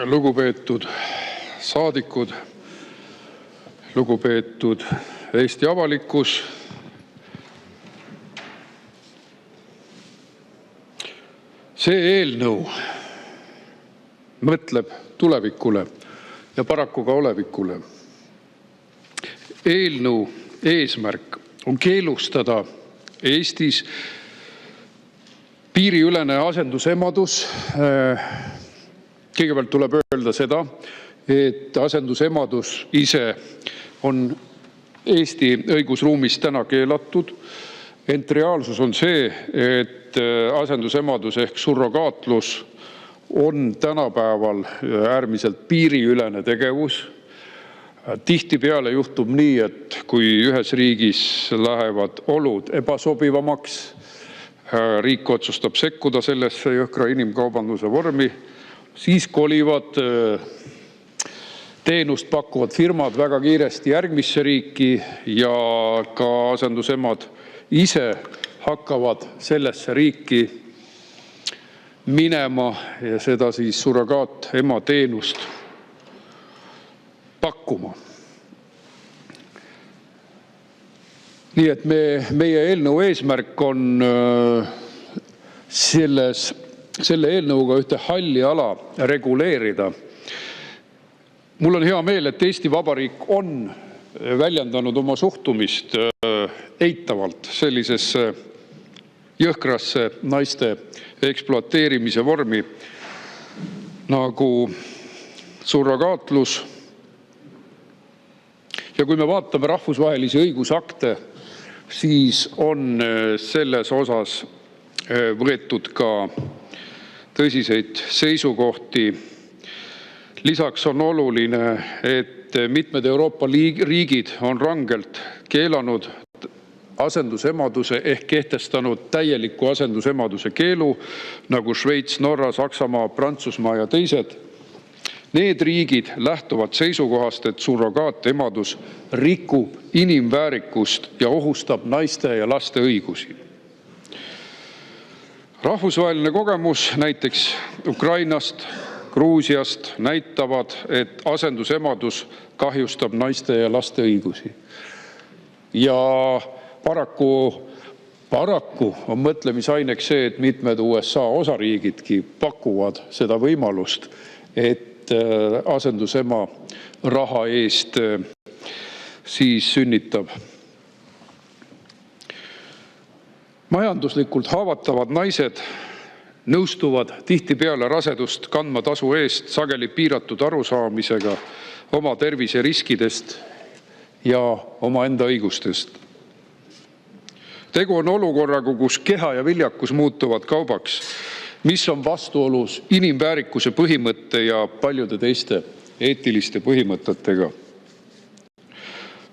Lugupeetud saadikud, lugupeetud Eesti avalikkus. See eelnõu mõtleb tulevikule ja paraku ka olevikule. Eelnõu eesmärk on keelustada Eestis piiriülene asendusemadus. Kõigepealt tuleb öelda seda, et asendusemadus ise on Eesti õigusruumis täna keelatud. Ent reaalsus on see, et asendusemadus ehk surrogaatlus on tänapäeval äärmiselt piiriülene tegevus. Tihtipeale juhtub nii, et kui ühes riigis lähevad olud ebasobivamaks, riik otsustab sekkuda sellesse jõhkra inimkaubanduse vormi, siis kolivad teenust pakkuvad firmad väga kiiresti järgmisse riiki ja ka asendusemad ise hakkavad sellesse riiki minema ja seda siis surrogaatema teenust pakkuma. Nii et meie eelnõu eesmärk on selle eelnõuga ühte halli ala reguleerida. Mul on hea meel, et Eesti Vabariik on väljendanud oma suhtumist eitavalt sellisesse jõhkrasse naiste ekspluateerimise vormi nagu surrogaatlus. Ja kui me vaatame rahvusvahelisi õigusakte, siis on selles osas võetud ka tõsiseid seisukohti. Lisaks on oluline, et mitmed Euroopa riigid on rangelt keelanud asendusemaduse ehk kehtestanud täieliku asendusemaduse keelu, nagu Šveits, Norra, Saksamaa, Prantsusmaa ja teised. Need riigid lähtuvad seisukohast, et surrogaatemadus rikub inimväärikust ja ohustab naiste ja laste õigusi. Rahvusvaheline kogemus näiteks Ukrainast, Gruusiast näitavad, et asendusemadus kahjustab naiste ja laste õigusi. Ja paraku on mõtlemisaineks see, et mitmed USA osariigidki pakuvad seda võimalust, et asendusema raha eest siis sünnitab. Majanduslikult haavatavad naised nõustuvad tihtipeale rasedust kandma tasu eest sageli piiratud arusaamisega oma terviseriskidest ja omaenda õigustest. Tegu on olukorraga, kus keha ja viljakus muutuvad kaubaks, mis on vastuolus inimväärikuse põhimõtte ja paljude teiste eetiliste põhimõtetega.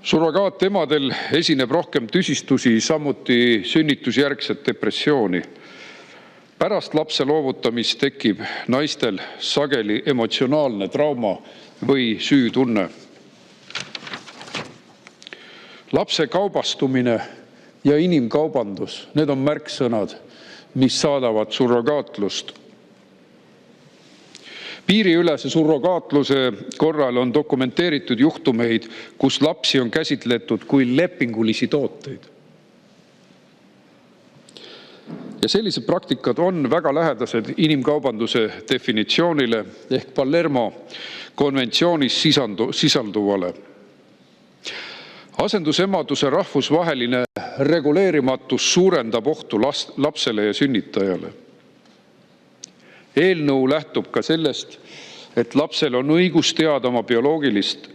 Surrogaatemadel esineb rohkem tüsistusi, samuti sünnitusjärgset depressiooni. Pärast lapse loovutamist tekib naistel sageli emotsionaalne trauma või süütunne. Lapse kaubastumine ja inimkaubandus, need on märksõnad, mis saadavad surrogaatlust. Piiriülese surrogaatluse korral on dokumenteeritud juhtumeid, kus lapsi on käsitletud kui lepingulisi tooteid. Ja sellised praktikad on väga lähedased inimkaubanduse definitsioonile ehk Palermo konventsioonis sisalduvale. Asendusemaduse rahvusvaheline reguleerimatus suurendab ohtu lapsele ja sünnitajale. Eelnõu lähtub ka sellest, et lapsel on õigus teada oma bioloogilist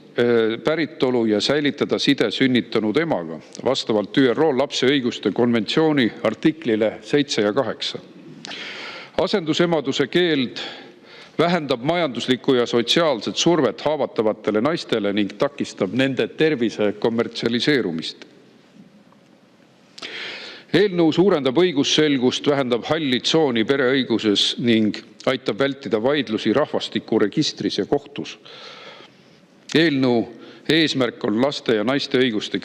päritolu ja säilitada side sünnitanud emaga, vastavalt ÜRO lapse õiguste konventsiooni artiklile 7 ja 8. Asendusemaduse keeld vähendab majanduslikku ja sotsiaalset survet haavatavatele naistele ning takistab nende tervise kommertsialiseerumist. Eelnõu suurendab õigusselgust, vähendab halli tsooni pereõiguses ning aitab vältida vaidlusi rahvastikuregistris ja kohtus. Eelnõu eesmärk on laste ja naiste õiguste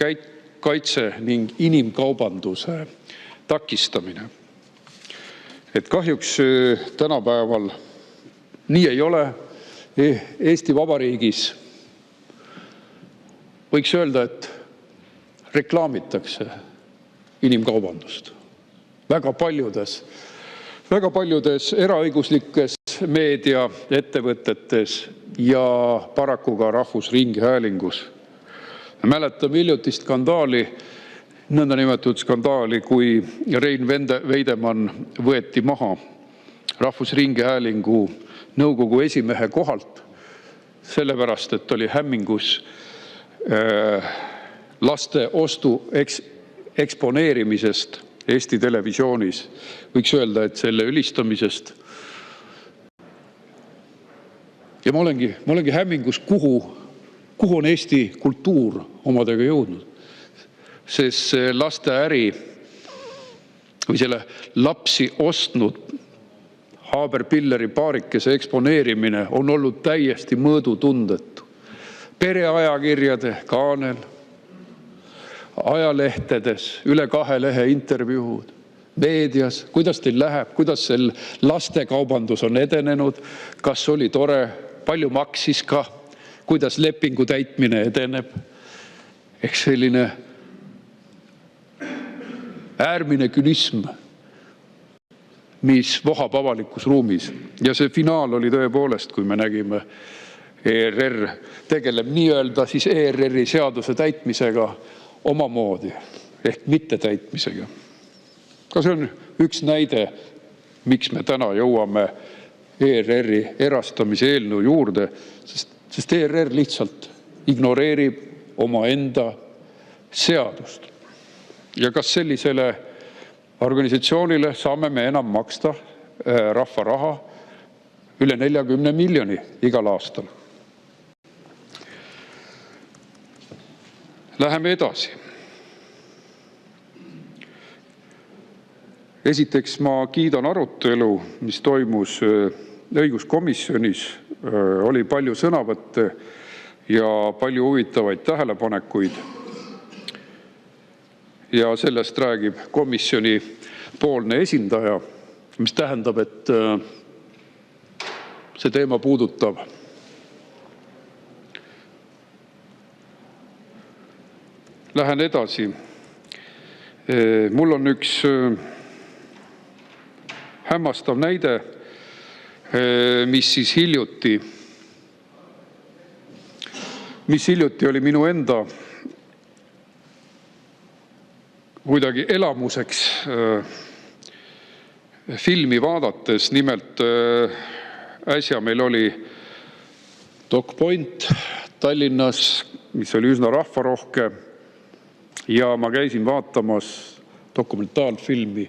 kaitse ning inimkaubanduse takistamine. Et kahjuks tänapäeval nii ei ole Eesti Vabariigis võiks öelda, et reklaamitakse inimkaubandust väga paljudes eraõiguslikes meediaettevõtetes ja paraku ka rahvusringhäälingus. Mäletame hiljutist skandaali, nõndanimetatud skandaali, kui Rein Veidemann võeti maha rahvusringhäälingu nõukogu esimehe kohalt, sellepärast et oli hämmingus laste ostu eksponeerimisest Eesti Televisioonis. Võiks öelda, et selle ülistamisest. Ja ma olengi hämmingus, kuhu on Eesti kultuur omadega jõudnud. Sest see lasteäri või selle lapsi ostnud Haber-Pilleri paarikese eksponeerimine on olnud täiesti mõõdutundetu. Pereajakirjade kaanel, ajalehtedes, üle 2 lehe intervjuud, meedias, kuidas teil läheb, kuidas see lastekaubandus on edenenud, kas oli tore, palju maksis ka, kuidas lepingu täitmine edeneb. Ehk selline äärmine künism, mis vohab avalikus ruumis. Ja see finaal oli tõepoolest, kui me nägime, ERR tegeleb nii-öelda siis ERR-i seaduse täitmisega omamoodi ehk mittetäitmisega. Ka see on üks näide, miks me täna jõuame ERR-i erastamise eelnõu juurde, sest ERR lihtsalt ignoreerib omaenda seadust. Ja kas sellisele organisatsioonile saame me enam maksta rahva raha üle 40 miljoni igal aastal? Läheme edasi. Esiteks ma kiidan arutelu, mis toimus õiguskomisjonis. Oli palju sõnavõtte ja palju huvitavaid tähelepanekuid. Ja sellest räägib komisjoni poolne esindaja, mis tähendab, et see teema puudutab Lähen edasi. Mul on üks hämmastav näide, mis hiljuti oli minu enda kuidagi elamuseks filmi vaadates. Nimelt äsja meil oli DocPoint Tallinnas, mis oli üsna rahvarohke. Ja ma käisin vaatamas dokumentaalfilmi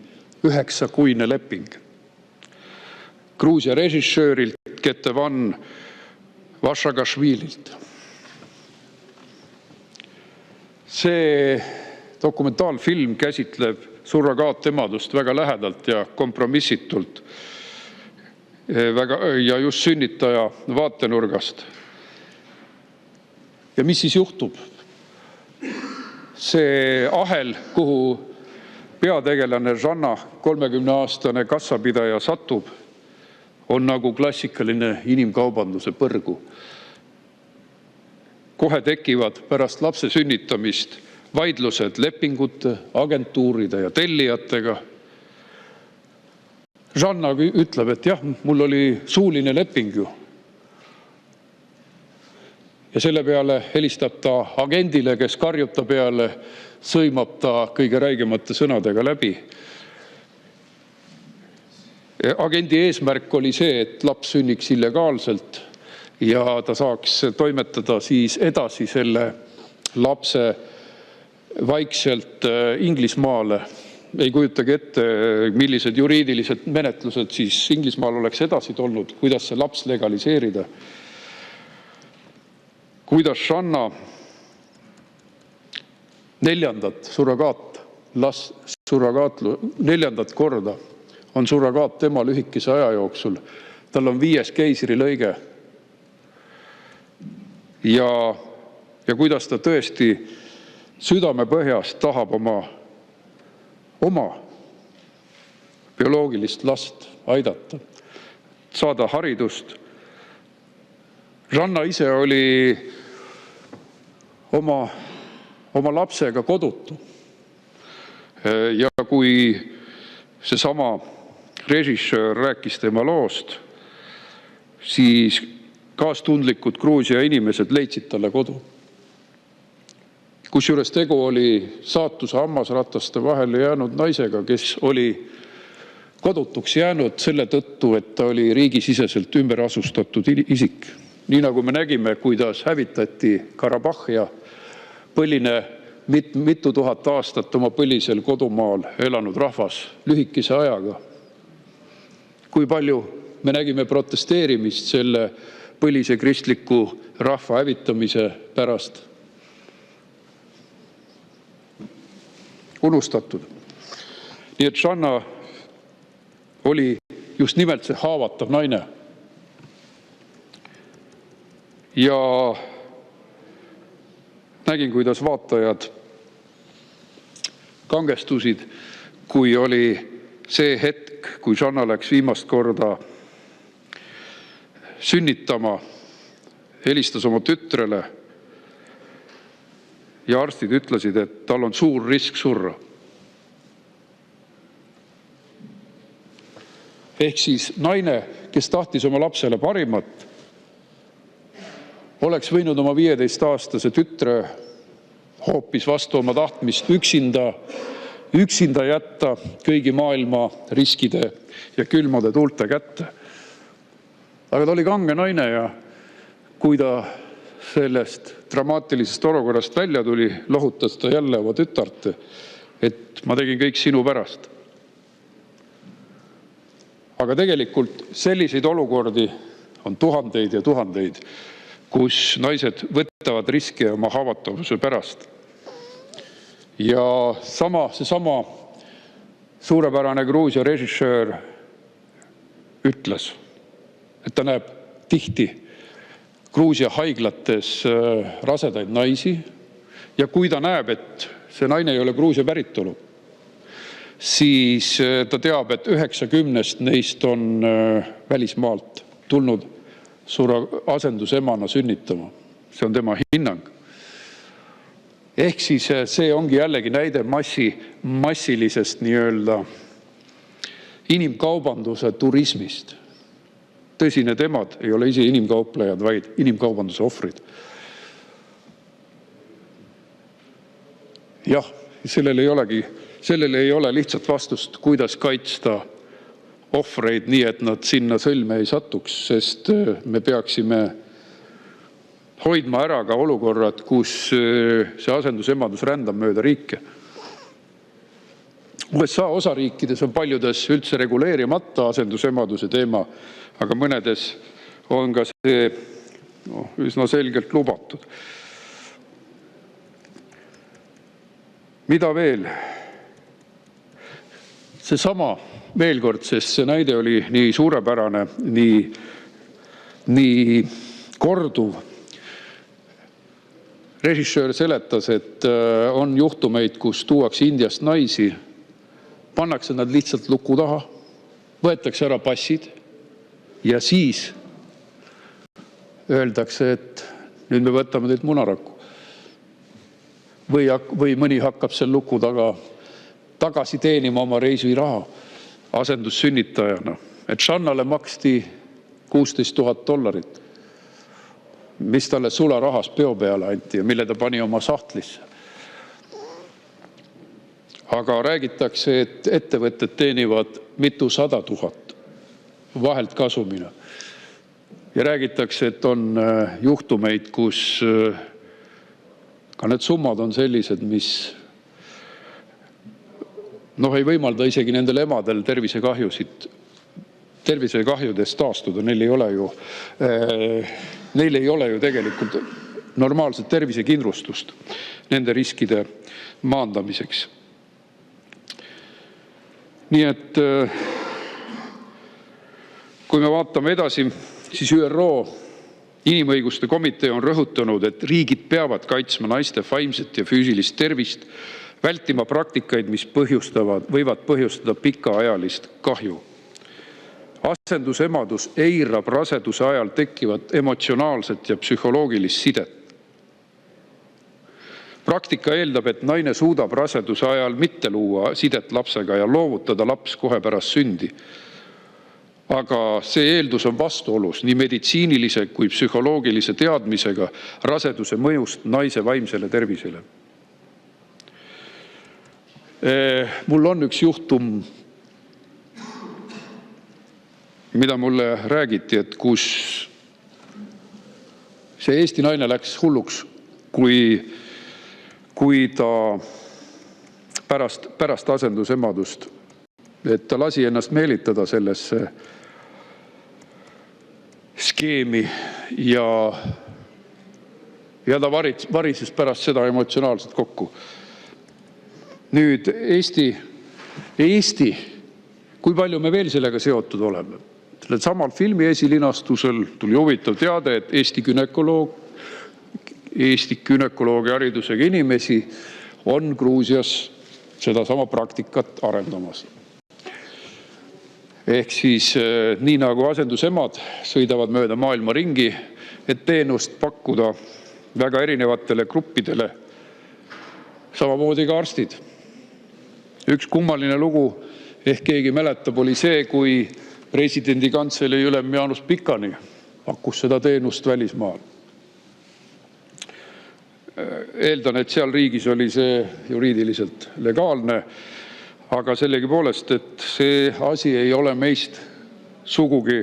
9-kuine leping Gruusia režissöörilt Ketevan Vašagašvililt. See dokumentaalfilm käsitleb surrogaatemadust väga lähedalt ja kompromissitult ja just sünnitaja vaatenurgast. Ja mis siis juhtub? See ahel, kuhu peategelane Žanna, 30-aastane kassapidaja, satub, on nagu klassikaline inimkaubanduse põrgu. Kohe tekivad pärast lapse sünnitamist vaidlused lepingute, agentuuride ja tellijatega. Žanna ütleb, et jah, mul oli suuline leping ju. Ja selle peale helistab ta agendile, kes karjuta peale, sõimab ta kõige räigemate sõnadega läbi. Agendi eesmärk oli see, et laps sünniks illegaalselt ja ta saaks toimetada siis edasi selle lapse vaikselt Inglismaale. Ei kujutage ette, millised juriidilised menetlused siis Inglismaal oleks edasi tolnud, kuidas see laps legaliseerida. Kuidas Žanna 4. korda on surrogaat tema lühikese aja jooksul. Tal on 5. keisrilõige. Ja kuidas ta tõesti südamepõhjast tahab oma bioloogilist last aidata, saada haridust, Žanna ise oli oma lapsega kodutu. Ja kui seesama režissöör rääkis tema loost, siis kaastundlikud Gruusia inimesed leidsid talle kodu. Kusjuures tegu oli saatuse hammasrataste vahele jäänud naisega, kes oli kodutuks jäänud selle tõttu, et ta oli riigisiseselt ümber asustatud isik. Nii nagu me nägime, kuidas hävitati Karabahh ja põline mitu tuhat aastat oma põlisel kodumaal elanud rahvas lühikese ajaga. Kui palju me nägime protesteerimist selle põlise kristliku rahva hävitamise pärast. Unustatud. Nii et Žanna oli just nimelt see haavatav naine. Ja nägin, kuidas vaatajad kangestusid, kui oli see hetk, kui Žanna läks viimast korda sünnitama, helistas oma tütrele ja arstid ütlesid, et tal on suur risk surra. Ehk siis naine, kes tahtis oma lapsele parimat, oleks võinud oma 15-aastase tütre hoopis vastu oma tahtmist üksinda jätta kõigi maailma riskide ja külmade tuulte kätte. Aga ta oli kange naine ja kui ta sellest dramaatilisest olukorrast välja tuli, lohutas ta jälle oma tütart, et ma tegin kõik sinu pärast. Aga tegelikult selliseid olukordi on tuhandeid ja tuhandeid, kus naised võtavad riske oma haavatavuse pärast. Ja seesama suurepärane Gruusia režissöör ütles, et ta näeb tihti Gruusia haiglates rasedaid naisi ja kui ta näeb, et see naine ei ole Gruusia päritolu, siis ta teab, et 90 neist on välismaalt tulnud asendusemana sünnitama. See on tema hinnang. Ehk siis see ongi jällegi näide massilisest nii-öelda inimkaubanduse turismist. Tõsi, need emad ei ole ise inimkauplejad, vaid inimkaubanduse ohvrid. Jah, sellele ei ole lihtsalt vastust, kuidas kaitsta ohvreid nii, et nad sinna sõlme ei satuks, sest me peaksime hoidma ära ka olukorrad, kus see asendusemadus rändab mööda riike. USA osariikides on paljudes üldse reguleerimata asendusemaduse teema, aga mõnedes on ka see üsna selgelt lubatud. Mida veel? Seesama veel kord, sest see näide oli nii suurepärane, nii korduv. Režissöör seletas, et on juhtumeid, kus tuuakse Indiast naisi, pannakse nad lihtsalt luku taha, võetakse ära passid ja siis öeldakse, et nüüd me võtame teilt munaraku. Või mõni hakkab seal luku taga tagasi teenima oma reisiraha asendussünnitajana. Et Žannale maksti $16,000, mis talle sularahas peo peale anti ja mille ta pani oma sahtlisse. Aga räägitakse, et ettevõtted teenivad mitusada tuhat vahelt kasumina. Ja räägitakse, et on juhtumeid, kus ka need summad on sellised, mis ei võimalda isegi nendel emadel tervisekahjudest taastuda. Neil ei ole ju tegelikult normaalset tervisekindlustust nende riskide maandamiseks. Nii et kui me vaatame edasi, siis ÜRO Inimõiguste komitee on rõhutanud, et riigid peavad kaitsma naiste vaimset ja füüsilist tervist, vältima praktikaid, mis võivad põhjustada pikaajalist kahju. Asendusemadus eirab raseduse ajal tekkivat emotsionaalset ja psühholoogilist sidet. Praktika eeldab, et naine suudab raseduse ajal mitte luua sidet lapsega ja loovutada laps kohe pärast sündi. Aga see eeldus on vastuolus nii meditsiinilise kui psühholoogilise teadmisega raseduse mõjust naise vaimsele tervisele. Mul on üks juhtum, mida mulle räägiti, et kus see Eesti naine läks hulluks, kui ta pärast asendusemadust, et ta lasi ennast meelitada sellesse skeemi ja ta varises pärast seda emotsionaalselt kokku. Nüüd Eesti, kui palju me veel sellega seotud oleme? Sellel samal filmi esilinastusel tuli huvitav teade, et Eesti günekoloogi haridusega inimesi on Gruusias sedasama praktikat arendamas. Ehk siis nii nagu asendusemad sõidavad mööda maailma ringi, et teenust pakkuda väga erinevatele gruppidele, samamoodi ka arstid. Üks kummaline lugu, ehk keegi mäletab, oli see, kui presidendi kantselei ülem Jaanus Pikani pakkus seda teenust välismaal. Eeldan, et seal riigis oli see juriidiliselt legaalne, aga sellegipoolest, et see asi ei ole meist sugugi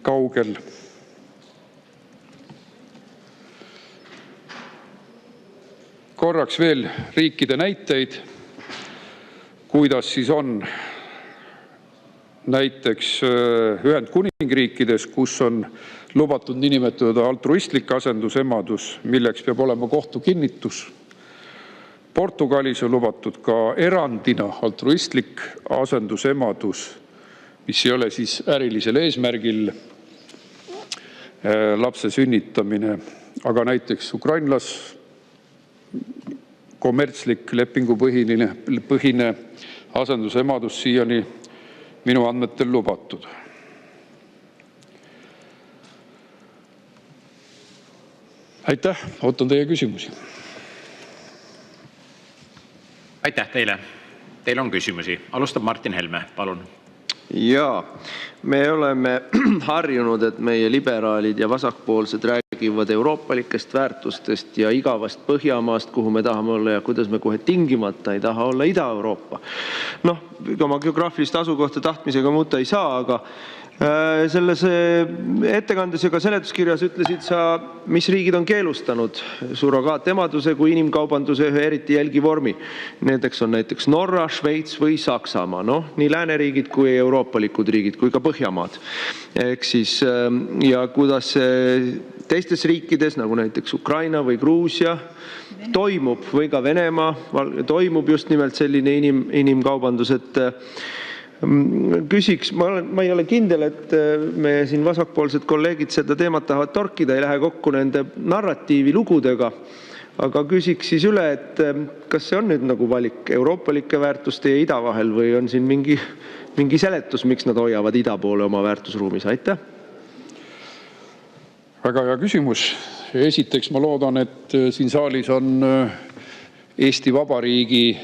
kaugel. Korraks veel riikide näiteid, kuidas siis on näiteks Ühendkuningriikides, kus on lubatud niinimetatud altruistlik asendusemadus, milleks peab olema kohtu kinnitus. Portugalis on lubatud ka erandina altruistlik asendusemadus, mis ei ole siis ärilisel eesmärgil lapse sünnitamine, aga näiteks Ukrainas kommertslik lepingupõhine asendusemadus siiani minu andmetel lubatud. Aitäh, ootan teie küsimusi. Aitäh teile. Teil on küsimusi. Alustab Martin Helme, palun. Jaa, me oleme harjunud, et meie liberaalid ja vasakpoolsed räägivad euroopalikest väärtustest ja igavast Põhjamaast, kuhu me tahame olla ja kuidas me kohe tingimata ei taha olla Ida-Euroopa. Oma geograafilist asukohta tahtmisega muuta ei saa, aga selles ettekandes ja ka seletuskirjas ütlesid sa, mis riigid on keelustanud surrogaatemaduse kui inimkaubanduse ühe eriti jälgivormi. Nendeks on näiteks Norra, Šveits või Saksamaa. Nii lääneriigid kui euroopalikud riigid kui ka Põhjamaad. Ehk siis, ja kuidas teistes riikides, nagu näiteks Ukraina või Gruusia, toimub või ka Venemaa, toimub just nimelt selline inimkaubandus, et küsiks, ma ei ole kindel, et me siin vasakpoolsed kolleegid seda teemat tahavad torkida, ei lähe kokku nende narratiivi lugudega, aga küsiks siis üle, et kas see on nüüd nagu valik euroopalike väärtuste ja ida vahel või on siin mingi seletus, miks nad hoiavad ida poole oma väärtusruumis? Aitäh! Väga hea küsimus. Esiteks ma loodan, et siin saalis on Eesti Vabariigis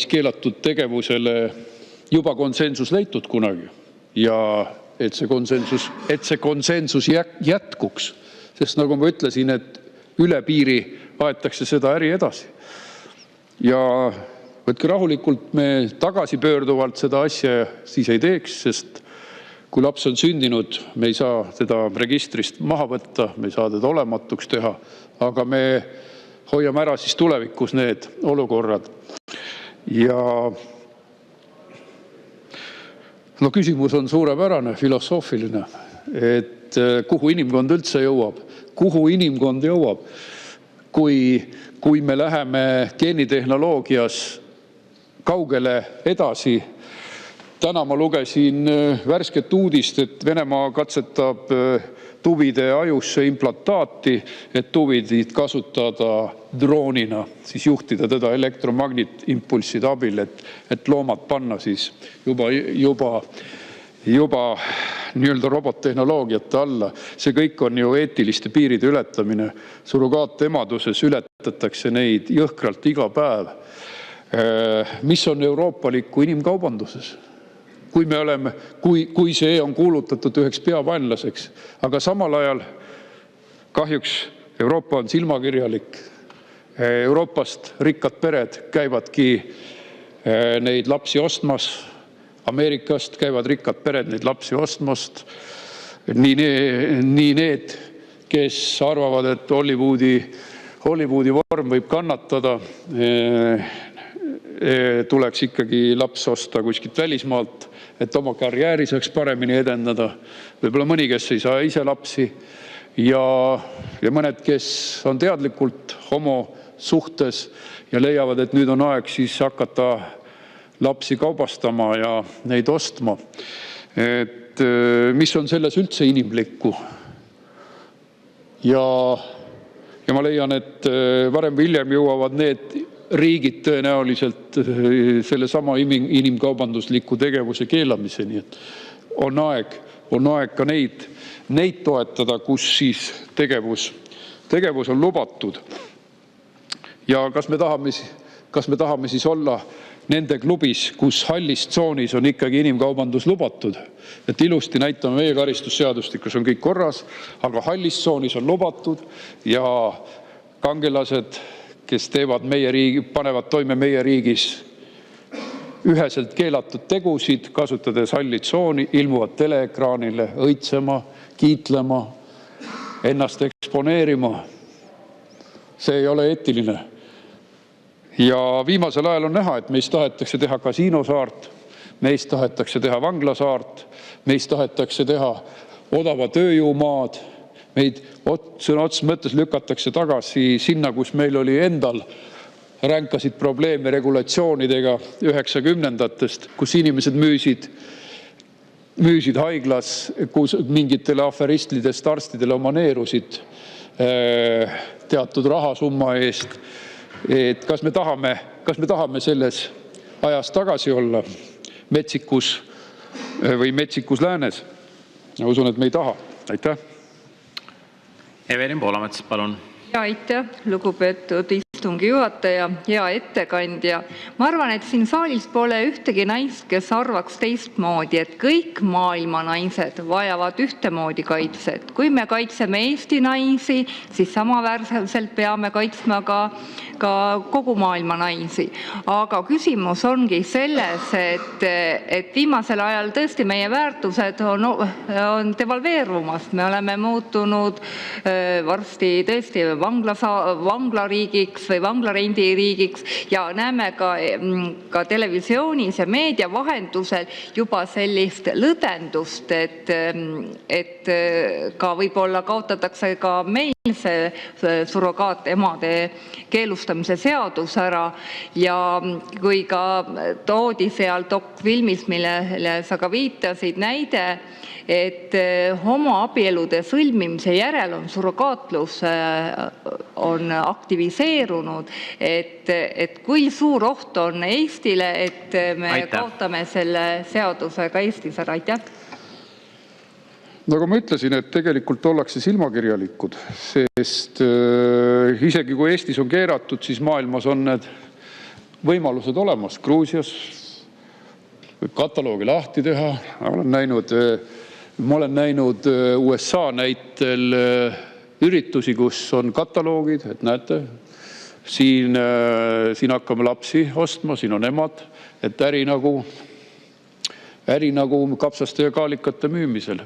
keelatud tegevusele juba konsensus leitud kunagi ja et see konsensus jätkuks, sest nagu ma ütlesin, et üle piiri aetakse seda äri edasi. Ja võtke rahulikult, me tagasipöörduvalt seda asja siis ei teeks, sest kui laps on sündinud, me ei saa teda registrist maha võtta, me ei saa teda olematuks teha, aga me hoiame ära siis tulevikus need olukorrad. Ja küsimus on suurepärane, filosoofiline, et kuhu inimkond üldse jõuab, kui me läheme geenitehnoloogias kaugele edasi. Täna ma lugesin värsket uudist, et Venemaa katsetab tuvide ajusse implantaati, et tuvidid kasutada droonina, siis juhtida teda elektromagnetimpulsside abil, et loomad panna siis juba juba nii-öelda robottehnoloogiate alla. See kõik on ju eetiliste piiride ületamine. Surrogaatemaduses ületatakse neid jõhkralt iga päev. Mis on euroopalikku inimkaubanduses? Kui see on kuulutatud üheks peavaenlaseks, aga samal ajal kahjuks Euroopa on silmakirjalik. Euroopast rikkad pered käivadki neid lapsi ostmas. Ameerikast käivad rikkad pered neid lapsi ostmas. Nii need, kes arvavad, et Hollywoodi vorm võib kannatada, tuleks ikkagi laps osta kuskilt välismaalt, et oma karjääri saaks paremini edendada. Võib-olla mõni, kes ei saa ise lapsi, ja mõned, kes on teadlikult homosuhtes ja leiavad, et nüüd on aeg siis hakata lapsi kaubastama ja neid ostma. Mis on selles üldse inimlikku? Ja ma leian, et varem või hiljem jõuavad need riigid tõenäoliselt selle sama inimkaubandusliku tegevuse keelamiseni. On aeg ka neid toetada, kus siis tegevus on lubatud. Ja kas me tahame siis olla nende klubis, kus hallis tsoonis on ikkagi inimkaubandus lubatud? Et ilusti näitame, meie karistusseadustikus on kõik korras, aga hallis tsoonis on lubatud ja kangelased, kes panevad toime meie riigis üheselt keelatud tegusid, kasutades halli tsooni, ilmuvad teleekraanile õitsema, kiitlema, ennast eksponeerima. See ei ole eetiline. Ja viimasel ajal on näha, et meist tahetakse teha kasiinosaart, meist tahetakse teha vanglasaart, meist tahetakse teha odava tööjõumaad, meid sõna otseses mõttes lükatakse tagasi sinna, kus meil oli endal ränkasid probleeme regulatsioonidega 90-ndatest, kus inimesed müüsid haiglas, kus mingitele aferistlidest arstidele omaneerusid teatud rahasumma eest. Et kas me tahame selles ajas tagasi olla, metsikus läänes? Ma usun, et me ei taha. Aitäh! Evelin Poolamets, palun! Aitäh, lugupeetud istungi juhataja, hea ettekandja. Ma arvan, et siin saalis pole ühtegi naist, kes arvaks teistmoodi, et kõik maailma naised vajavad ühtemoodi kaitset. Kui me kaitseme Eesti naisi, siis samaväärselt peame kaitsma ka kogu maailma naisi. Aga küsimus ongi selles, et viimasel ajal tõesti meie väärtused on devalveerumas. Me oleme muutunud varsti tõesti vanglariigiks või vanglarendiriigiks ja näeme ka televisioonis ja meedia vahendusel juba sellist lõdendust, et ka võib-olla kaotatakse ka meil see surrogaatemade keelustamise seadus ära. Ja kui ka toodi seal dokfilmis, millele sa ka viitasid, näide, et homoabielude sõlmimise järel on surrogaatlus on aktiviseerunud, et kui suur oht on Eestile, et me kaotame selle seadusega Eestis ära. Aitäh! Nagu ma ütlesin, et tegelikult ollakse silmakirjalikud, sest isegi kui Eestis on keeratud, siis maailmas on need võimalused olemas. Gruusias võib kataloogi lahti teha. Ma olen näinud USA näitel üritusi, kus on kataloogid, et näete, siin hakkame lapsi ostma, siin on emad, et äri nagu kapsaste ja kaalikate müümisel.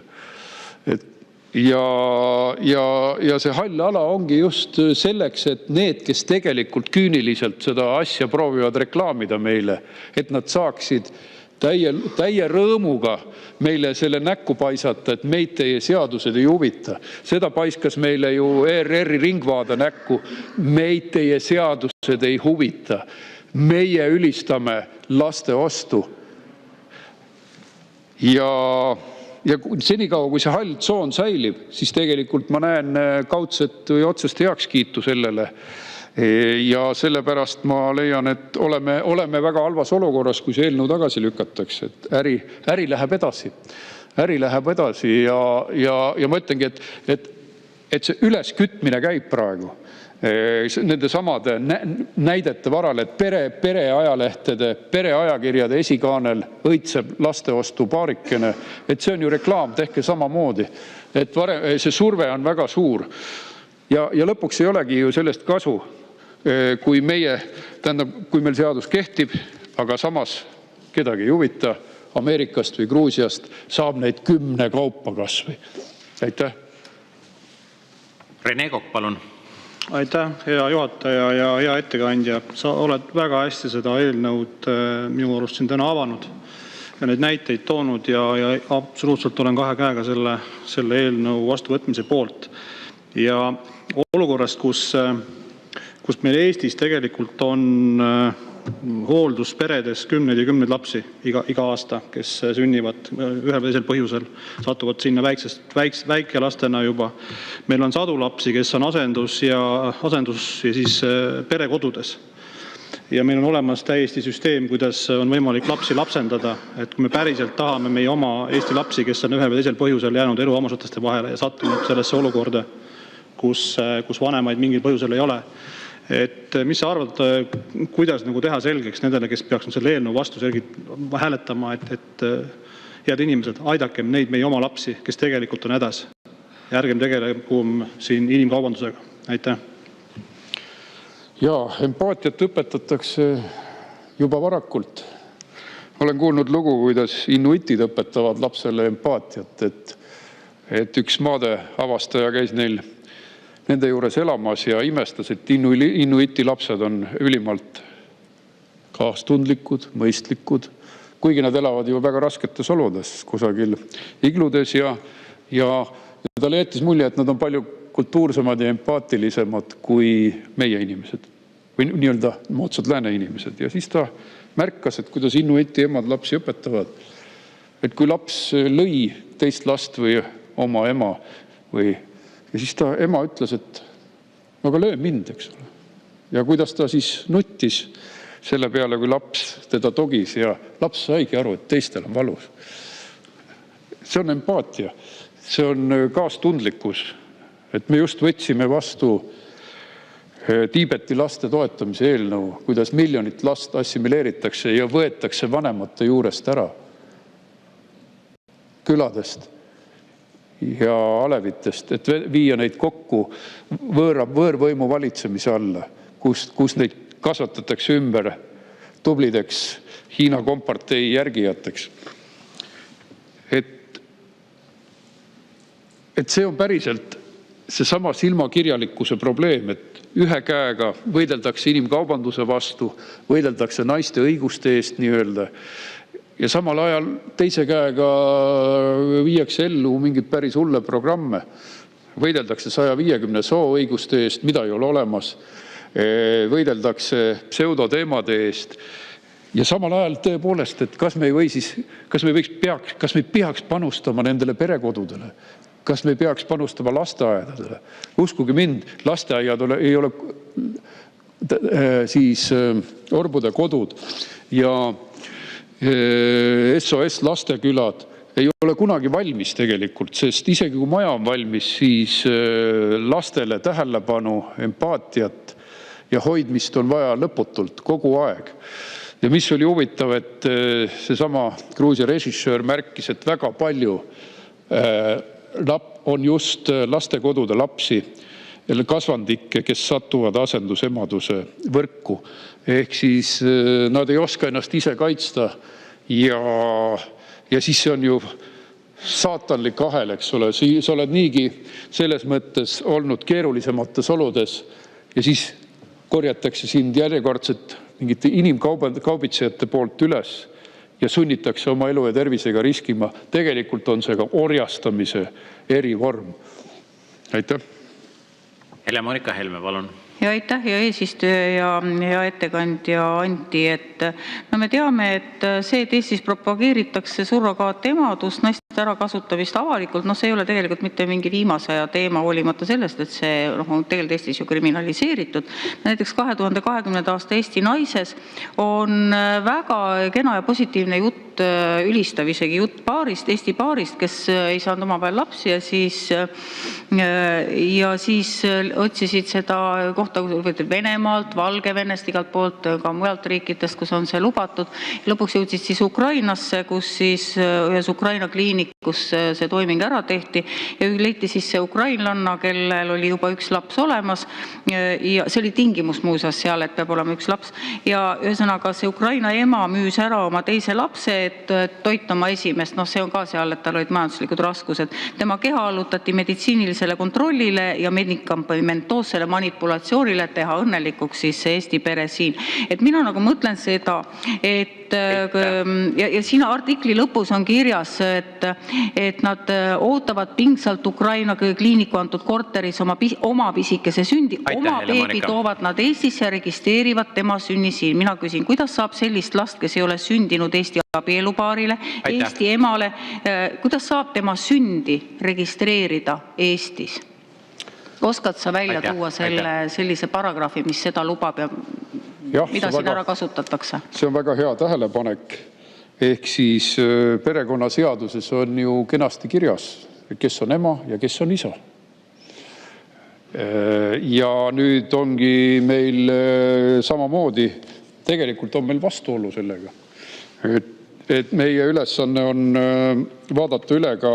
Ja see hall ala ongi just selleks, et need, kes tegelikult küüniliselt seda asja proovivad reklaamida meile, et nad saaksid täie rõõmuga meile selle näkku paisata, et meid teie seadused ei huvita. Seda paiskas meile ju ERR-i Ringvaade näkku. Meid teie seadused ei huvita. Meie ülistame laste ostu. Ja senikaua, kui see hall tsoon säilib, siis tegelikult ma näen kaudset või otsest heakskiitu sellele, Ja sellepärast ma leian, et oleme väga halvas olukorras, kui see eelnõu tagasi lükatakse. Et äri läheb edasi. Äri läheb edasi ja ma ütlengi, et see üleskütmine käib praegu nende samade näidete varal, et pereajalehtede, pereajakirjade esikaanel õitseb lasteostu paarikene. Et see on ju reklaam, tehke samamoodi. Et see surve on väga suur. Ja lõpuks ei olegi ju sellest kasu, kui meil seadus kehtib, aga samas kedagi ei huvita Ameerikast või Gruusiast saab neid 10 kaupa kasvõi. Aitäh. Rene Kokk, palun. Aitäh, hea juhataja ja hea ettekandja. Sa oled väga hästi seda eelnõud minu arust siin täna avanud ja neid näiteid toonud ja absoluutselt olen 2 käega selle eelnõu vastuvõtmise poolt. Ja olukorrast, kus meil Eestis tegelikult on hooldusperedes kümneid ja kümneid lapsi iga aasta, kes sünnivad ühel või teisel põhjusel, satuvad sinna väikelastena juba. Meil on sadu lapsi, kes on asendus ja siis perekodudes. Ja meil on olemas täiesti süsteem, kuidas on võimalik lapsi lapsendada. Et kui me päriselt tahame meie oma Eesti lapsi, kes on ühel või teisel põhjusel jäänud elu hammasrataste vahele ja sattunud sellesse olukorda, kus vanemaid mingil põhjusel ei ole. Et mis sa arvad, kuidas teha selgeks nendele, kes peaks selle eelnõu vastu hääletama, et head inimesed, aidakem neid meie oma lapsi, kes tegelikult on hädas. Ja ärgem tegeleme siin inimkaubandusega. Aitäh. Jaa, empaatiat õpetatakse juba varakult. Olen kuulnud lugu, kuidas inuitid õpetavad lapsele empaatiat, et üks maade avastaja käis nende juures elamas ja imestas, et inuiti lapsed on ülimalt kaastundlikud, mõistlikud, kuigi nad elavad ju väga rasketes oludes kusagil igludes ja talle jättis mulje, et nad on palju kultuursemad ja empaatilisemad kui meie inimesed või nii-öelda moodsad lääne inimesed. Ja siis ta märkas, et kuidas inuiti emad lapsi õpetavad. Et kui laps lõi teist last või oma ema ja siis ta ema ütles, et aga löö mind, eks ole. Ja kuidas ta siis nuttis selle peale, kui laps teda togis ja laps saigi aru, et teistel on valus. See on empaatia, see on kaastundlikkus. Et me just võtsime vastu Tiibeti laste toetamise eelnõu, kuidas miljonit last assimileeritakse ja võetakse vanemate juurest ära küladest ja alevitest, et viia neid kokku võõrvõimu valitsemise alla, kus neid kasvatatakse ümber tublideks Hiina kompartei järgijateks. Et see on päriselt seesama silmakirjalikkuse probleem, et ühe käega võideldakse inimkaubanduse vastu, võideldakse naiste õiguste eest nii-öelda, ja samal ajal teise käega viiakse ellu mingid päris hulle programme. Võideldakse 150 sooõiguste eest, mida ei ole olemas. Võideldakse pseudoteemade eest. Ja samal ajal tõepoolest, et kas me peaks panustama nendele perekodudele? Kas me peaks panustama lasteaedadele? Uskuge mind, lasteaiad ei ole siis orbude kodud ja SOS lastekülad ei ole kunagi valmis tegelikult, sest isegi kui maja on valmis, siis lastele tähelepanu, empaatiat ja hoidmist on vaja lõputult kogu aeg. Ja mis oli huvitav, et seesama Gruusia režissöör märkis, et väga palju on just lastekodude lapsi, kasvandikke, kes satuvad asendusemaduse võrku. Ehk siis nad ei oska ennast ise kaitsta ja siis see on ju saatanlik ahel, eks ole. Sa oled niigi selles mõttes olnud keerulisemates oludes ja siis korjatakse sind järjekordselt mingite inimkaubitsejate poolt üles ja sunnitakse oma elu ja tervisega riskima. Tegelikult on see ka orjastamise erivorm. Aitäh. Helle-Moonika Helme, palun. Ja aitäh, ja eesistuja ja hea ettekandja Anti, et me teame, et see, et Eestis propageeritakse surrogaatemadust, naiste ärakasutamist avalikult, see ei ole tegelikult mitte mingi viimase aja teema, hoolimata sellest, et see on tegelikult Eestis ju kriminaliseeritud. Näiteks 2020. aasta Eesti Naises on väga kena ja positiivne jutt, ülistav isegi jutt Eesti paarist, kes ei saanud omavahel lapsi ja siis otsisid seda kohta Venemaalt, Valgevenest, igalt poolt, ka mujalt riikidest, kus on see lubatud. Lõpuks jõudsid siis Ukrainasse, kus siis ühes Ukraina kliinikus see toiming ära tehti ja leiti siis see ukrainlanna, kellel oli juba üks laps olemas ja see oli tingimus muuseas seal, et peab olema üks laps ja ühesõnaga see Ukraina ema müüs ära oma teise lapse, et toita oma esimest, see on ka seal, et tal olid majanduslikud raskused. Tema keha allutati meditsiinilisele kontrollile ja medikamentoossele manipulatsioonile, et teha õnnelikuks siis see Eesti pere siin. Et mina nagu mõtlen seda, et ja siin artikli lõpus on kirjas, et nad ootavad pingsalt Ukraina kliiniku antud korteris oma pisikese sündi, oma beebi toovad nad Eestisse ja registreerivad tema sünni siin. Mina küsin, kuidas saab sellist last, kes ei ole sündinud Eesti abielupaarile, Eesti emale, kuidas saab tema sündi registreerida Eestis? Oskad sa välja tuua sellise paragrahvi, mis seda lubab ja mida siin ära kasutatakse? See on väga hea tähelepanek. Ehk siis perekonnaseaduses on ju kenasti kirjas, kes on ema ja kes on isa. Ja nüüd ongi meil samamoodi, tegelikult on meil vastuolu sellega. Et meie ülesanne on vaadata üle ka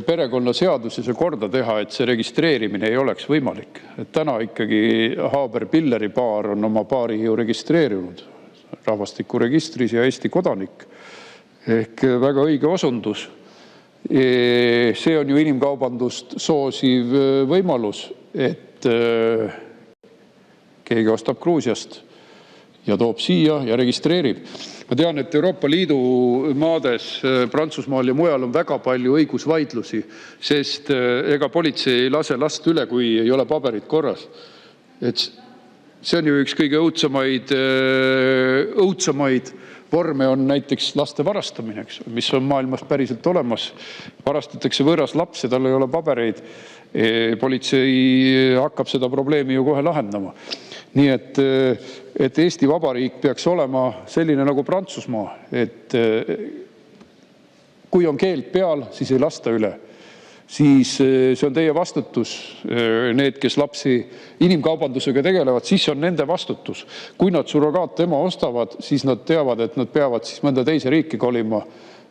perekonnaseaduses ja korda teha, et see registreerimine ei oleks võimalik. Et täna ikkagi Haaber-Pilleri paar on oma paari ju registreerinud rahvastikuregistris ja Eesti kodanik. Ehk väga õige osundus. See on ju inimkaubandust soosiv võimalus, et keegi ostab Gruusiast ja toob siia ja registreerib. Ma tean, et Euroopa Liidu maades, Prantsusmaal ja mujal on väga palju õigusvaidlusi, sest ega politsei ei lase last üle, kui ei ole paberid korras. Et see on ju üks kõige õudsamaid vorme on näiteks laste varastamine, mis on maailmas päriselt olemas. Varastatakse võõras laps ja tal ei ole pabereid. Politsei hakkab seda probleemi ju kohe lahendama. Nii et Eesti Vabariik peaks olema selline nagu Prantsusmaa, et kui on keeld peal, siis ei lasta üle. Siis see on teie vastutus. Need, kes lapsi inimkaubandusega tegelevad, siis on nende vastutus. Kui nad surrogaatema ostavad, siis nad teavad, et nad peavad siis mõnda teise riiki kolima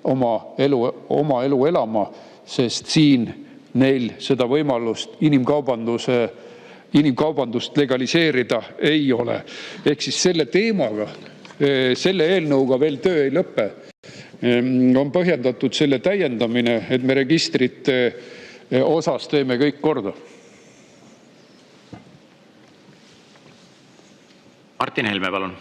oma elu elama, sest siin neil seda võimalust inimkaubandust legaliseerida ei ole. Ehk siis selle teemaga, selle eelnõuga veel töö ei lõpe. On põhjendatud selle täiendamine, et me registrite osas teeme kõik korda. Martin Helme, palun.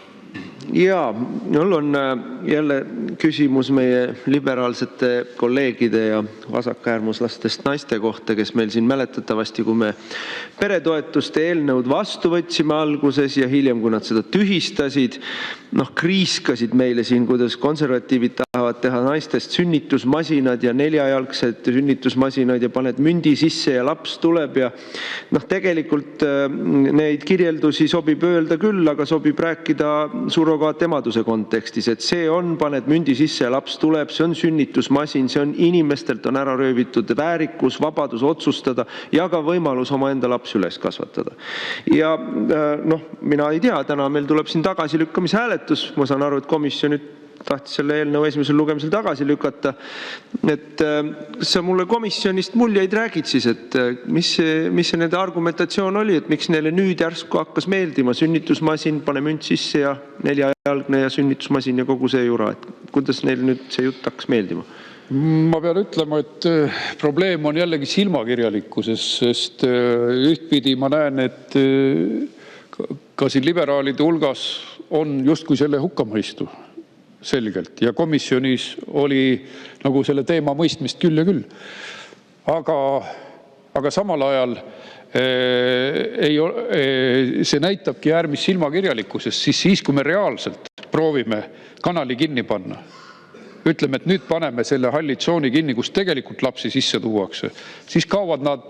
Jaa, mul on jälle küsimus meie liberaalsete kolleegide ja vasakäärmuslastest naiste kohta, kes meil siin mäletatavasti, kui me peretoetuste eelnõud vastu võtsime alguses ja hiljem, kui nad seda tühistasid, kriiskasid meile siin, kuidas konservatiivid tahavad teha naistest sünnitusmasinad ja neljajalgsed sünnitusmasinad ja paned mündi sisse ja laps tuleb ja tegelikult neid kirjeldusi sobib öelda küll, aga sobib rääkida surrogaatemaduse kontekstis, et see on, paned mündi sisse ja laps tuleb, see on sünnitusmasin, see on inimestelt on ära röövitud väärikus, vabadus otsustada ja ka võimalus oma enda laps üles kasvatada. Ja mina ei tea, täna meil tuleb siin tagasilükkamise hääletus, ma saan aru, et komisjon nüüd tahtis selle eelnõu esimesel lugemisel tagasi lükata. Et sa mulle komisjonist muljeid räägid siis, et mis see nende argumentatsioon oli, et miks neile nüüd järsku hakkas meeldima sünnitusmasin, pane münt sisse ja neljajalgne ja sünnitusmasin ja kogu see jura, et kuidas neil nüüd see jutt hakkas meeldima? Ma pean ütlema, et probleem on jällegi silmakirjalikkuses, sest ühtpidi ma näen, et ka siin liberaalide hulgas on justkui selle hukkamõistu selgelt ja komisjonis oli nagu selle teema mõistmist küll ja küll. Aga samal ajal see näitabki äärmist silmakirjalikkusest, siis kui me reaalselt proovime kanali kinni panna, ütleme, et nüüd paneme selle halli tsooni kinni, kus tegelikult lapsi sisse tuuakse, siis kaovad nad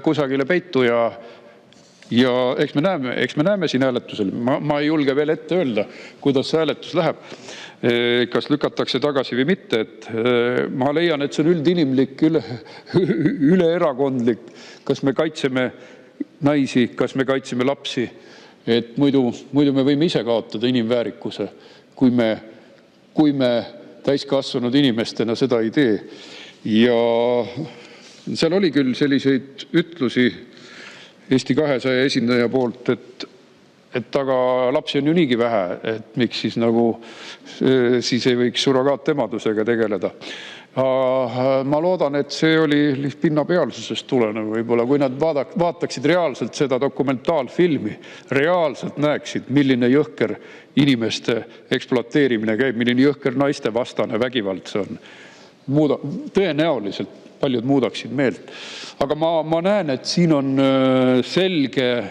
kusagile peitu ja eks me näeme siin hääletusel. Ma ei julge veel ette öelda, kuidas see hääletus läheb, kas lükatakse tagasi või mitte. Ma leian, et see on üldinimlik, üleerakondlik, kas me kaitseme naisi, kas me kaitseme lapsi. Et muidu me võime ise kaotada inimväärikuse, kui me täiskasvanud inimestena seda ei tee. Ja seal oli küll selliseid ütlusi Eesti 200 esindaja poolt, et aga lapsi on ju niigi vähe, et miks siis siis ei võiks surrogaatemadusega tegeleda. Ma loodan, et see oli pinnapealsusest tulenev võib-olla, kui nad vaataksid reaalselt seda dokumentaalfilmi, reaalselt näeksid, milline jõhker inimeste ekspluateerimine käib, milline jõhker naistevastane vägivald see on. Tõenäoliselt paljud muudaksid meelt. Aga ma näen, et siin on selge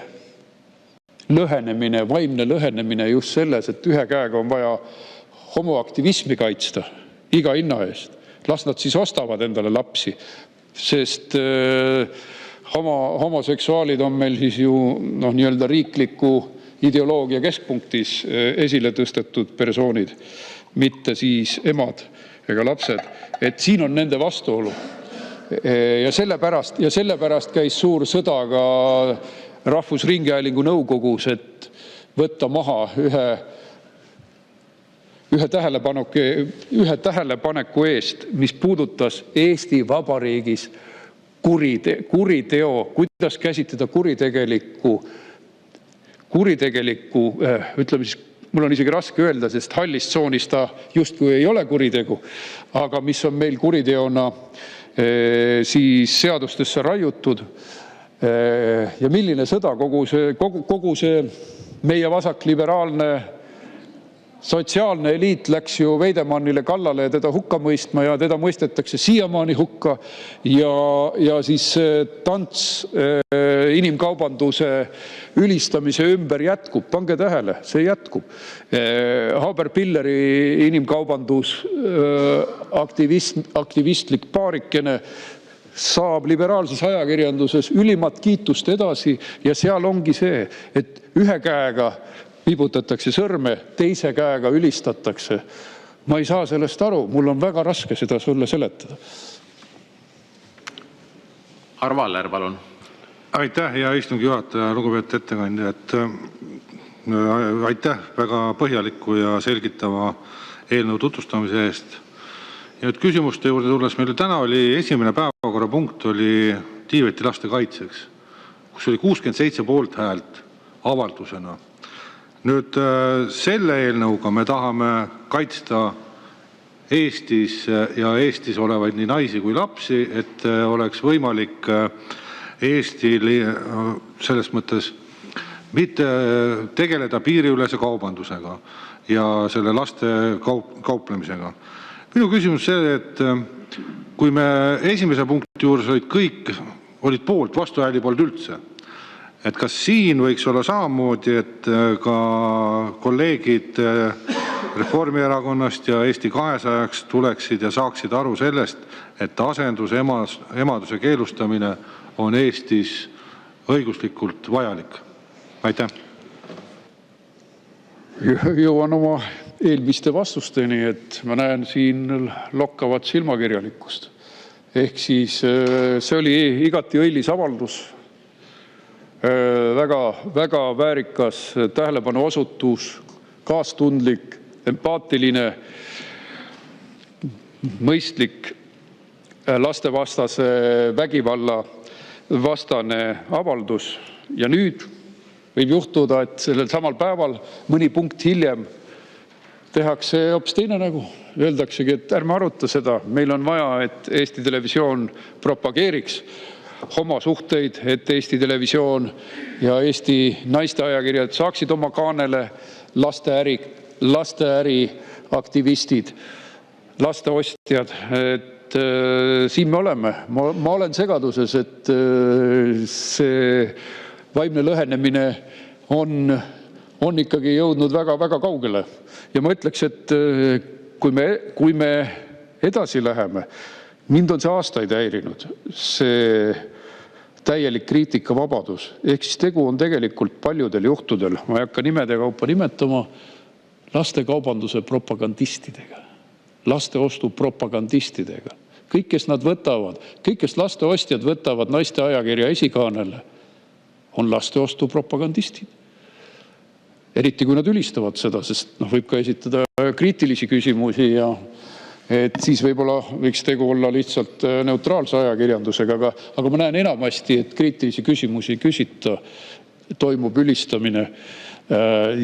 lõhenemine, vaimne lõhenemine just selles, et ühe käega on vaja homoaktivismi kaitsta iga hinna eest. Las nad siis ostavad endale lapsi, sest homoseksuaalid on meil siis ju nii-öelda riikliku ideoloogia keskpunktis esile tõstetud persoonid, mitte siis emad ega lapsed. Et siin on nende vastuolu. Ja sellepärast käis suur sõda ka Rahvusringhäälingu nõukogus, et võtta maha ühe tähelepaneku eest, mis puudutas Eesti Vabariigis kuriteo, kuidas käsitleda kuritegelikku, ütleme siis, mul on isegi raske öelda, sest hallis tsoonis ta justkui ei ole kuritegu, aga mis on meil kuriteona siis seadustesse raiutud. Ja milline sõda, kogu see meie vasakliberaalne sotsiaalne eliit läks ju Veidemannile kallale ja teda hukka mõistma ja teda mõistetakse siiamaani hukka. Ja siis tants inimkaubanduse ülistamise ümber jätkub. Pange tähele, see jätkub. Haber-Pilleri inimkaubandus aktivistlik paarikene saab liberaalses ajakirjanduses ülimat kiitust edasi ja seal ongi see, et ühe käega vibutatakse sõrme, teise käega ülistatakse. Ma ei saa sellest aru, mul on väga raske seda sulle seletada. Arvo Aller, palun. Aitäh, hea istungi juhataja, lugupeetud ettekandja. Aitäh väga põhjaliku ja selgitava eelnõu tutvustamise eest. Ja nüüd küsimuste juurde tulles, meil täna oli esimene päevakorrapunkt oli Tiibeti laste kaitseks, kus oli 67 poolthäält avaldusena. Nüüd selle eelnõuga me tahame kaitsta Eestis ja Eestis olevaid nii naisi kui lapsi, et oleks võimalik Eestil selles mõttes mitte tegeleda piiriülese kaubandusega ja selle laste kauplemisega. Minu küsimus see, et kui me esimese punkti juures olid kõik, olid poolt, vastuhääli polnud üldse, et kas siin võiks olla samamoodi, et ka kolleegid Reformierakonnast ja Eesti 200 tuleksid ja saaksid aru sellest, et asendusemaduse keelustamine on Eestis õiguslikult vajalik. Aitäh. Jõuan oma eelmiste vastusteni, et ma näen siin lokkavat silmakirjalikkust. Ehk siis see oli igati õilis avaldus, väga väärikas tähelepanu osutus, kaastundlik, empaatiline, mõistlik, lastevastase vägivalla vastane avaldus. Ja nüüd võib juhtuda, et sellel samal päeval mõni punkt hiljem tehakse hoopis teine nägu. Öeldaksegi, et ärme aruta seda. Meil on vaja, et Eesti Televisioon propageeriks homosuhteid, et Eesti Televisioon ja Eesti naisteajakirjad saaksid oma kaanele lasteäri aktivistid, lasteostjad. Et siin me oleme. Ma olen segaduses, et see vaimne lõhenemine on ikkagi jõudnud väga-väga kaugele. Ja ma ütleks, et kui me edasi läheme, mind on see aastaid häirinud, see täielik kriitikavabadus. Ehk siis tegu on tegelikult paljudel juhtudel, ma ei hakka nimede kaupa nimetama, lastekaubanduse propagandistidega, lasteostu propagandistidega. Kõik, kes nad võtavad, kõik, kes lasteostjad võtavad naiste ajakirja esikaanele, on lasteostu propagandistid. Eriti kui nad ülistavad seda, sest võib ka esitada kriitilisi küsimusi ja et siis võib-olla võiks tegu olla lihtsalt neutraalse ajakirjandusega, aga ma näen enamasti, et kriitilisi küsimusi ei küsita, toimub ülistamine.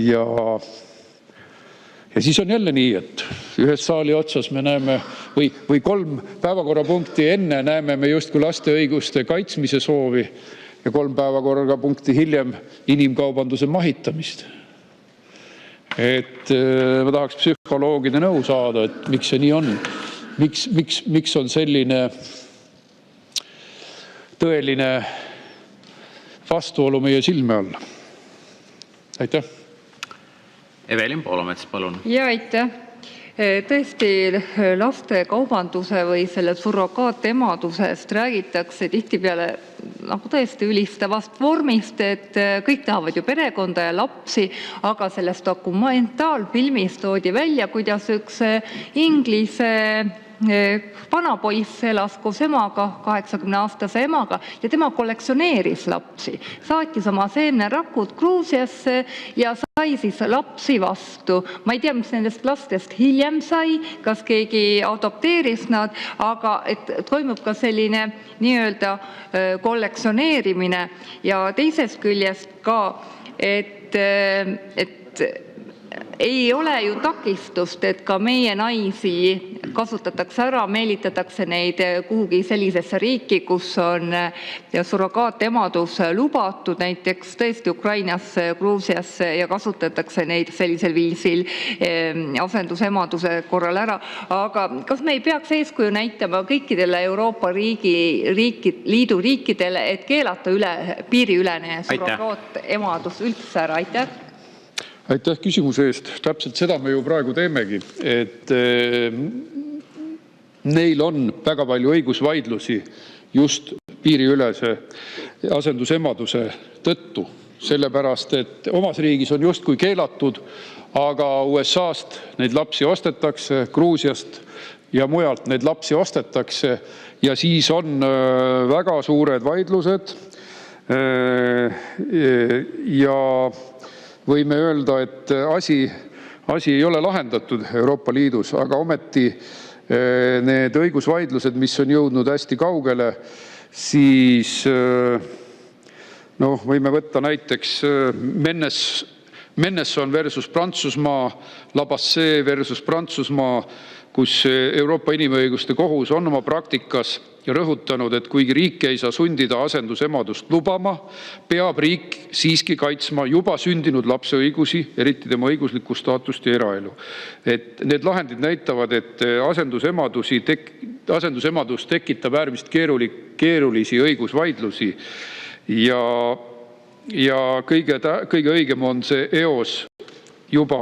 Ja siis on jälle nii, et ühes saali otsas me näeme või 3 päevakorrapunkti enne näeme me justkui laste õiguste kaitsmise soovi ja 3 päevakorrapunkti hiljem inimkaubanduse mahitamist. Et ma tahaks psühholoogide nõu saada, et miks see nii on. Miks on selline tõeline vastuolu meie silme all? Aitäh! Evelin Poolamets, palun! Ja aitäh! Tõesti, lastekaubanduse või selle surrogaatemadusest räägitakse tihtipeale nagu tõesti ülistavast vormist, et kõik tahavad ju perekonda ja lapsi, aga selles dokumentaalfilmis toodi välja, kuidas üks Inglise vanapoiss elas koos emaga, 80-aastase emaga, ja tema kollektsioneeris lapsi. Saatis oma seemnerakud Gruusiasse ja sai siis lapsi vastu. Ma ei tea, mis nendest lastest hiljem sai, kas keegi adopteeris nad, aga et toimub ka selline nii-öelda kollektsioneerimine ja teisest küljest ka, et ei ole ju takistust, et ka meie naisi kasutatakse ära, meelitatakse neid kuhugi sellisesse riiki, kus on surrogaatemadus lubatud, näiteks tõesti Ukrainasse, Gruusiasse, ja kasutatakse neid sellisel viisil asendusemaduse korral ära. Aga kas me ei peaks eeskuju näitama kõikidele Euroopa Liidu riikidele, et keelata piiriülene surrogaatemadus üldse ära? Aitäh! Aitäh küsimuse eest. Täpselt seda me ju praegu teemegi, et neil on väga palju õigusvaidlusi just piiriülese asendusemaduse tõttu. Sellepärast, et omas riigis on justkui keelatud, aga USA-st neid lapsi ostetakse, Gruusiast ja mujalt neid lapsi ostetakse ja siis on väga suured vaidlused ja võime öelda, et asi ei ole lahendatud Euroopa Liidus, aga ometi need õigusvaidlused, mis on jõudnud hästi kaugele, siis võime võtta näiteks Mennesson versus Prantsusmaa, Labassee versus Prantsusmaa, kus Euroopa Inimõiguste Kohus on oma praktikas rõhutanud, et kuigi riik ei saa sundida asendusemadust lubama, peab riik siiski kaitsma juba sündinud lapse õigusi, eriti tema õiguslikku staatust ja eraelu. Et need lahendid näitavad, et asendusemadus tekitab äärmiselt keerulisi õigusvaidlusi ja kõige õigem on see eos juba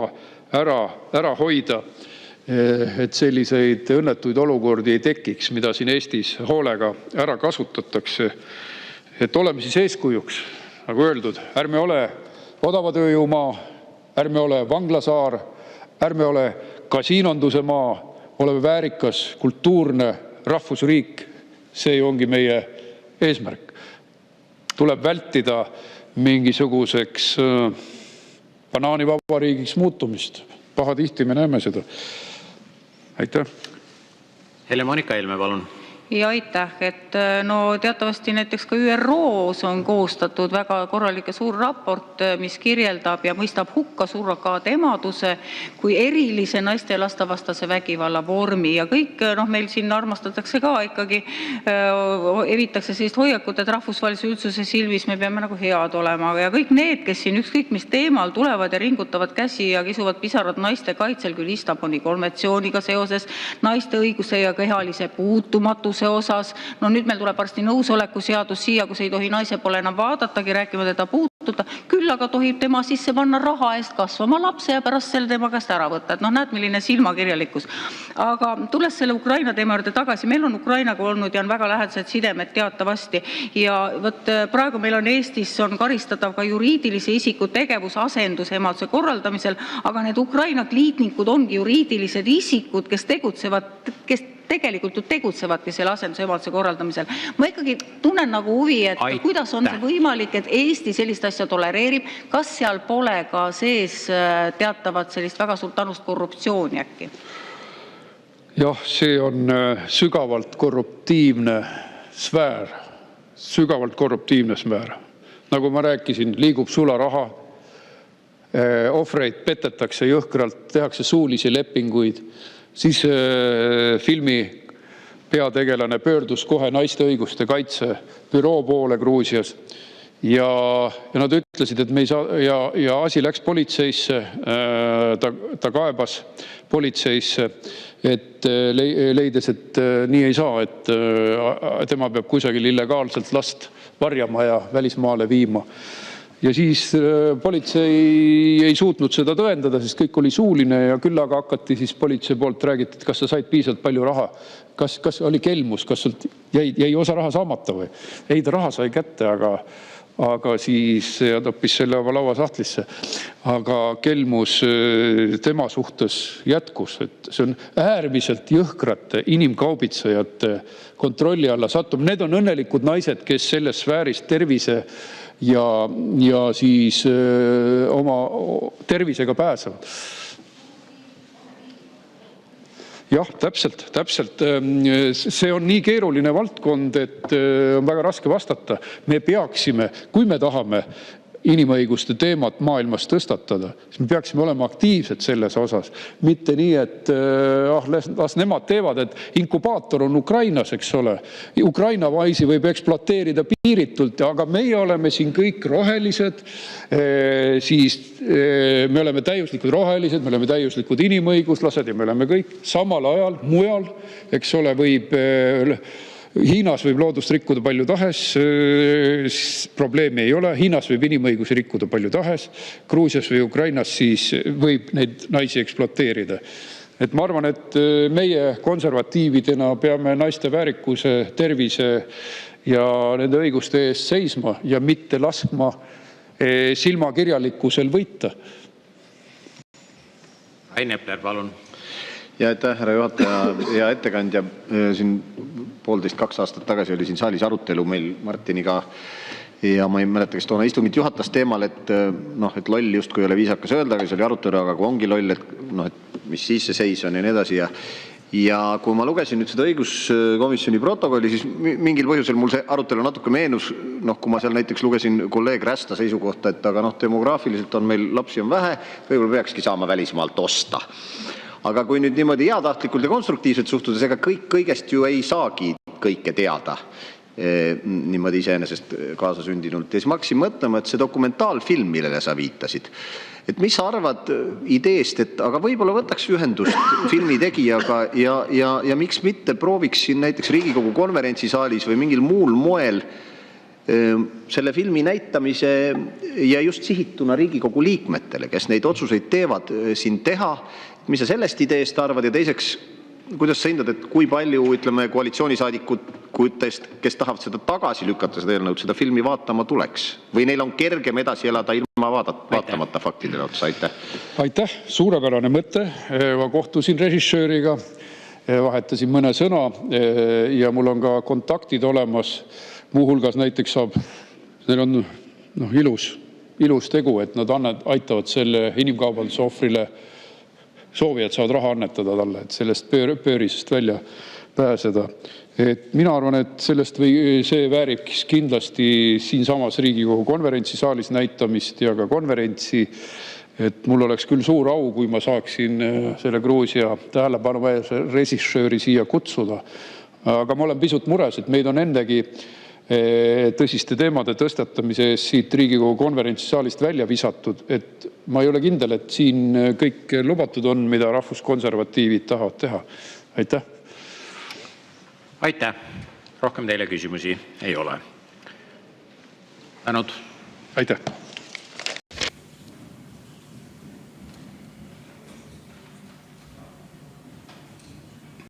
ära hoida, et selliseid õnnetuid olukordi ei tekiks, mida siin Eestis hoolega ära kasutatakse. Et oleme siis eeskujuks, nagu öeldud, ärme ole odava tööjõu maa, ärme ole vanglasaar, ärme ole kasiinonduse maa, oleme väärikas, kultuurne rahvusriik. See ongi meie eesmärk. Tuleb vältida mingisuguseks banaanivabariigiks muutumist. Pahatihti me näeme seda. Aitäh! Helle-Moonika Helme, palun! Ja aitäh, et teatavasti näiteks ka ÜRO-s on koostatud väga korralik ja suur raport, mis kirjeldab ja mõistab hukka surrogaatemaduse kui erilise naiste ja lastevastase vägivalla vormi ja kõik, meil siin armastatakse ka ikkagi, evitakse sellist hoiakut, et rahvusvahelise üldsuse silmis me peame nagu head olema ja kõik need, kes siin ükskõik mis teemal tulevad ja ringutavad käsi ja kisuvad pisarad naiste kaitsel küll Istanbuli konventsiooniga seoses, naiste õiguse ja kehalise puutumatuse osas. Nüüd meil tuleb varsti nõusoleku seadus siia, kus ei tohi naise poole enam vaadatagi, rääkima teda puutumatust. küll aga tohib tema sisse panna raha eest kasvama lapse ja pärast selle tema käest ära võtta. Et näed, milline silmakirjalikkus. Aga tulles selle Ukraina teema juurde tagasi, meil on Ukrainaga olnud ja on väga lähedased sidemed teatavasti. Ja võt, praegu meil on Eestis on karistatav ka juriidilise isiku tegevus asendusemaduse korraldamisel, aga need Ukraina kliitnikud ongi juriidilised isikud, kes tegelikult tegutsevadki selle asendusemaduse korraldamisel. Ma ikkagi tunnen nagu huvi, et kuidas on see võimalik, et Eesti sellist asja tolereerib, kas seal pole ka sees teatavat sellist väga suurt annust korruptsiooni äkki? Jah, see on sügavalt korruptiivne sfäär. Nagu ma rääkisin, liigub sularaha, ohvreid petetakse jõhkralt, tehakse suulisi lepinguid. Siis filmi peategelane pöördus kohe naiste õiguste kaitse büroo poole Gruusias ja nad ütlesid, et me ei saa, ja asi läks politseisse, ta kaebas politseisse, et leides, et nii ei saa, et tema peab kusagil illegaalselt last varjama ja välismaale viima. Ja siis politsei ei suutnud seda tõendada, sest kõik oli suuline ja küll aga hakati siis politsei poolt räägiti, et kas sa said piisavalt palju raha, kas oli kelmus, kas sul jäi osa raha saamata või? Ei, ta raha sai kätte, aga siis toppis selle oma lauasahtlisse. Aga kelmus tema suhtes jätkus, et see on äärmiselt jõhkrate inimkaubitsejate kontrolli alla sattum. Need on õnnelikud naised, kes selles sfääris tervise ja siis oma tervisega pääsevad. Jah, täpselt. See on nii keeruline valdkond, et on väga raske vastata. Me peaksime, kui me tahame inimõiguste teemat maailmas tõstatada, siis me peaksime olema aktiivsed selles osas. Mitte nii, et las nemad teevad, et inkubaator on Ukrainas, eks ole. Ukraina vaisi võib ekspluateerida piiritult, aga meie oleme siin kõik rohelised, siis me oleme täiuslikud rohelised, me oleme täiuslikud inimõiguslased ja me oleme kõik samal ajal mujal, eks ole, Hiinas võib loodust rikkuda palju tahes, probleemi ei ole. Hiinas võib inimõigusi rikkuda palju tahes, Gruusias või Ukrainas siis võib neid naisi ekspluateerida. Et ma arvan, et meie konservatiividena peame naiste väärikuse, tervise ja nende õiguste eest seisma ja mitte laskma silmakirjalikkusel võita. Rain Epler, palun. Ja aitäh, härra juhataja ja ettekandja. Siin 1,5–2 aastat tagasi oli siin saalis arutelu meil Martiniga ja ma ei mäleta, kes toona istungit juhatas teemal, et loll justkui ei ole viisakas öelda, aga see oli arutelu, aga kui ongi loll, et mis siis see seis on ja nii edasi. Ja kui ma lugesin nüüd seda õiguskomisjoni protokolli, siis mingil põhjusel mul see arutelu natuke meenus, kui ma seal näiteks lugesin kolleeg Rästa seisukohta, et aga demograafiliselt on meil lapsi on vähe, võib-olla peakski saama välismaalt osta. Aga kui nüüd niimoodi heatahtlikult ja konstruktiivselt suhtudes, ega kõigest ju ei saagi kõike teada niimoodi iseenesest kaasasündinult. Ja siis ma hakkasin mõtlema, et see dokumentaalfilm, millele sa viitasid, et mis sa arvad ideest, et aga võib-olla võtaks ühendust filmi tegijaga ja miks mitte prooviks siin näiteks Riigikogu konverentsisaalis või mingil muul moel selle filmi näitamise ja just sihituna Riigikogu liikmetele, kes neid otsuseid teevad, siin teha. Mis sa sellest ideest arvad ja teiseks, kuidas sa hindad, et kui palju, ütleme, koalitsioonisaadikutest, kes tahavad seda tagasi lükata, seda eelnõud, seda filmi vaatama tuleks? Või neil on kergem edasi elada ilma vaatamata faktidele otsa? Aitäh, suurepärane mõte. Ma kohtusin režissööriga, vahetasin mõne sõna ja mul on ka kontaktid olemas. Muuhulgas näiteks neil on ilus tegu, et nad aitavad selle inimkaubanduse ohvrile soovijad saavad raha annetada talle, et sellest pöörisest välja pääseda. Et mina arvan, et sellest see väärib kindlasti siinsamas Riigikogu konverentsisaalis näitamist ja ka konverentsi. Et mul oleks küll suur au, kui ma saaksin selle Gruusia tähelepanu režissööri siia kutsuda. Aga ma olen pisut mures, et meid on endegi tõsiste teemade tõstatamise eest siit Riigikogu konverentsisaalist välja visatud, et ma ei ole kindel, et siin kõik lubatud on, mida rahvuskonservatiivid tahavad teha. Aitäh. Aitäh. Rohkem teile küsimusi ei ole. Tänud. Aitäh.